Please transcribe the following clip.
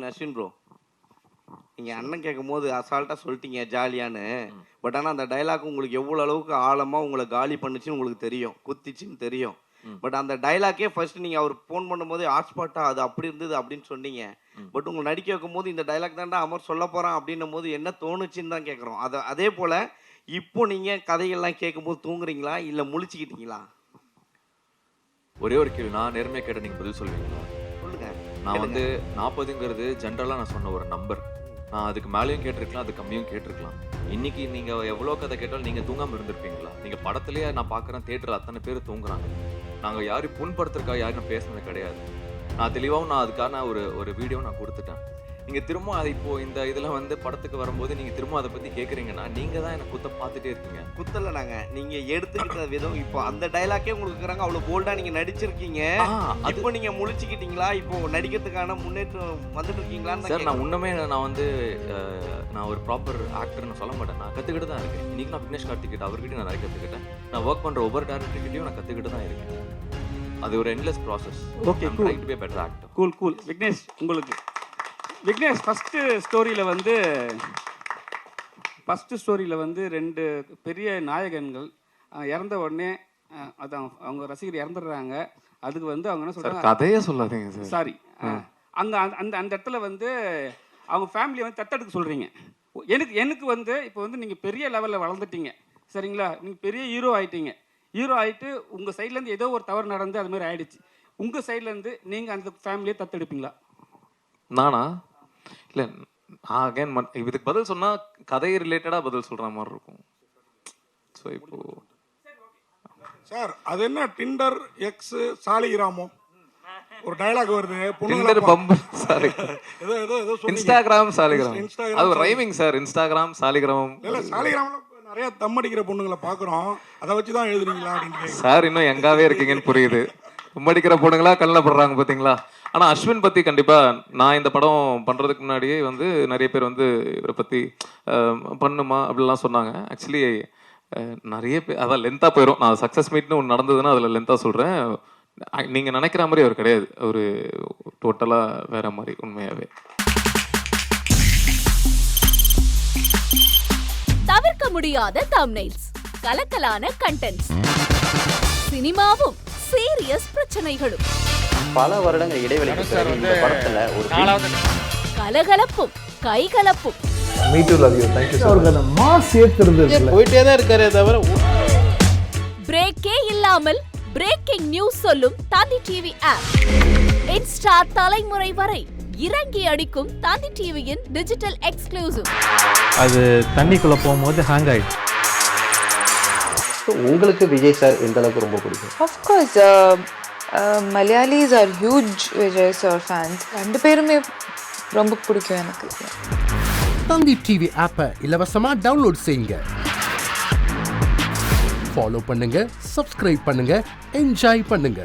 Ashwin bro, நீங்க அண்ணன் கேட்கும்போது அசால்ட்டா சொல்லிட்டீங்க ஜாலியான்னு. பட் ஆனா அந்த டயலாக் உங்களுக்கு எவ்வளவு அளவுக்கு ஆழமா உங்களை காலி பண்ணுச்சுன்னு உங்களுக்கு தெரியும், குத்திச்சுன்னு தெரியும். பட் அந்த டயலாக்கே ஃபர்ஸ்ட் நீங்க அவர் ஃபோன் பண்ணும்போது ஹாட்ஸ்பாட்டா அது அப்படி இருந்தது அப்படின்னு சொன்னீங்க. பட் உங்களை நடிக்க வைக்கும்போது இந்த டயலாக் தான்டா அமர் சொல்ல போறான் அப்படின்னும் போது என்ன தோணுச்சுன்னு தான் கேட்குறோம். அதே போல இப்போ நீங்க கதைகள்லாம் கேட்கும்போது தூங்குறீங்களா இல்ல முழிச்சுக்கிட்டீங்களா? ஒரே ஒரு கேள்வி, நான் நேர்மையா கேட்ட நீங்க பதில் சொல்லுவீங்களா? சொல்லுங்க. நான் வந்து 40ங்கிறது ஜென்ரலா நான் சொன்ன ஒரு நம்பர். நான் அதுக்கு மேலேயும் கேட்டிருக்கலாம், அது கம்மியும் கேட்டிருக்கலாம். இன்னைக்கு நீங்க எவ்வளோ கதை கேட்டாலும் நீங்க தூங்காம இருந்திருப்பீங்களா? நீங்க படத்திலேயே நான் பார்க்குறேன், தியேட்டர்ல அத்தனை பேர் தூங்குறாங்க. நாங்க யாரையும் புண்படுத்துறதுக்கா யாரும் பேசுனது கிடையாது. நான் தெளிவாகவும் நான் அதுக்கான ஒரு வீடியோ நான் கொடுத்துட்டேன். நீங்க திரும்ப அதை இப்போ இந்த இதுல வந்து படத்துக்கு வரும்போது நீங்க திரும்ப அதை பத்தி கேட்குறீங்கன்னா நீங்க தான் எனக்கு குத்த பார்த்துட்டே இருக்கீங்க. குத்தல நாங்க நீங்க எடுத்துக்கிட்ட விதம் இப்போ அந்த டயலாக்கே உங்களுக்கு இருக்கிறாங்க, அவ்வளவு போல்டா நீங்க நடிச்சிருக்கீங்க. இப்போ நீங்க முழிச்சுக்கிட்டீங்களா? இப்போ நடிக்கிறதுக்கான முன்னேற்றம் வந்துட்டு இருக்கீங்களான்னு சார், நான் உண்மையே நான் வந்து நான் ஒரு ப்ராப்பர் ஆக்டர்னு சொல்ல மாட்டேன். நான் கற்றுக்கிட்டு தான் இருக்கேன். இன்னைக்கு நான் விக்னேஷ் கார்த்திகிட்ட அவர்கிட்ட நான் நிறைய கற்றுக்கிட்டேன். நான் ஒர்க் பண்ற ஒவ்வொரு டேரக்டர்கிட்டையும் நான் கற்றுக்கிட்டு தான் இருக்கேன். அது ஒரு endless process. Okay, cool. To be a better actor. Cool. Vignesh, உங்களுக்கு விக்னேஷ் ஃபஸ்ட்டு ஸ்டோரியில் வந்து 2 பெரிய நாயகன்கள் இறந்த உடனே அதான் அவங்க ரசிகர் இறந்துடுறாங்க. அதுக்கு வந்து அவங்க என்ன சொல்கிறாங்க, கதையே சொல்லாதீங்க சார். சாரி, அங்கே அந்த அந்த இடத்துல வந்து அவங்க ஃபேமிலியை வந்து தத்தெடுக்க சொல்கிறீங்க. எனக்கு வந்து இப்போ வந்து நீங்கள் பெரிய லெவலில் வளர்ந்துட்டீங்க, சரிங்களா? நீங்கள் பெரிய ஹீரோ ஆகிட்டு உங்கள் சைட்லேருந்து ஏதோ ஒரு தவறு நடந்து அது மாதிரி ஆயிடுச்சு. உங்கள் சைட்லேருந்து நீங்கள் அந்த ஃபேமிலியை தத்தெடுப்பீங்களா? நானா? இல்லை, அகைன் இதுக்கு பதில் சொன்னால் கதை ரிலேட்டடாக பதில் சொல்கிற மாதிரி இருக்கும். ஸோ இப்போ சார், அது என்ன டிண்டர் எக்ஸ் சாலிகிராமம் ஒரு டயலாக் வருது. டிண்டர் பம்பு சாரி, ஏதோ ஏதோ ஏதோ இன்ஸ்டாகிராம் சாலிகிராம், அது ரைமிங் சார். இன்ஸ்டாகிராம் சாலிகிராமம். இல்லை, சாலிகிராமில் நிறைய தம் அடிக்கிற பொண்ணுங்களை பார்க்குறோம், அதை வச்சு தான் எழுதுறீங்களா அப்படின்னு சார். இன்னும் எங்காவே இருக்கீங்கன்னு புரியுது. உம்மடிக்கிற பொண்ணுங்களா கண்ணில் படுறாங்க பார்த்தீங்களா? ஆனால் அஸ்வின் பற்றி கண்டிப்பாக நான் இந்த படம் பண்ணுறதுக்கு முன்னாடியே வந்து நிறைய பேர் வந்து இவரை பற்றி பண்ணுமா அப்படிலாம் சொன்னாங்க. ஆக்சுவலி நிறைய பேர் அதான் லென்த்தாக போயிடும். நான் சக்ஸஸ் மீட்னு ஒன்று நடந்ததுன்னா அதில் லென்த்தாக சொல்கிறேன். நீங்கள் நினைக்கிற மாதிரி அவர் கிடையாது, ஒரு டோட்டலாக வேற மாதிரி உண்மையாகவே. தவிர்க்க முடியாத தம்ப்நெயில்ஸ், கலக்கலான கண்டென்ட்ஸ், சினிமாவும் சீரியஸ் பிரச்சனைகளும், பல வருடங்கள் இடைவெளிக்கு பிறகு இந்த படத்துல ஒரு கலகலப்பும் கைகலப்பும், போயிட்டே தான் இருக்காரே தவிர பிரேக்கே இல்லாமல் பிரேக்கிங் நியூஸ் சொல்லும் தந்தி டிவி ஆப். இன்ஸ்டா தலைமுறை வரை இறங்கி அடிக்கும் தந்தி டிவியின் டிஜிட்டல் எக்ஸ்க்ளூசிவ். அது தண்ணிக்குள்ள போகும்போது ஹேங் ஆயிடுச்சு. உங்களுக்கு விஜய் சார் எந்த அளவுக்கு ரொம்ப பிடிக்கும்? Of course, Malayalis are huge Vijay sir fans. 2 பேருமே ரொம்ப பிடிக்கும் எனக்கு. தந்தி டிவி ஆப்பை இலவசமா டவுன்லோட் செய்யுங்க, ஃபாலோ பண்ணுங்க, சப்ஸ்கிரைப் பண்ணுங்க, என்ஜாய் பண்ணுங்க.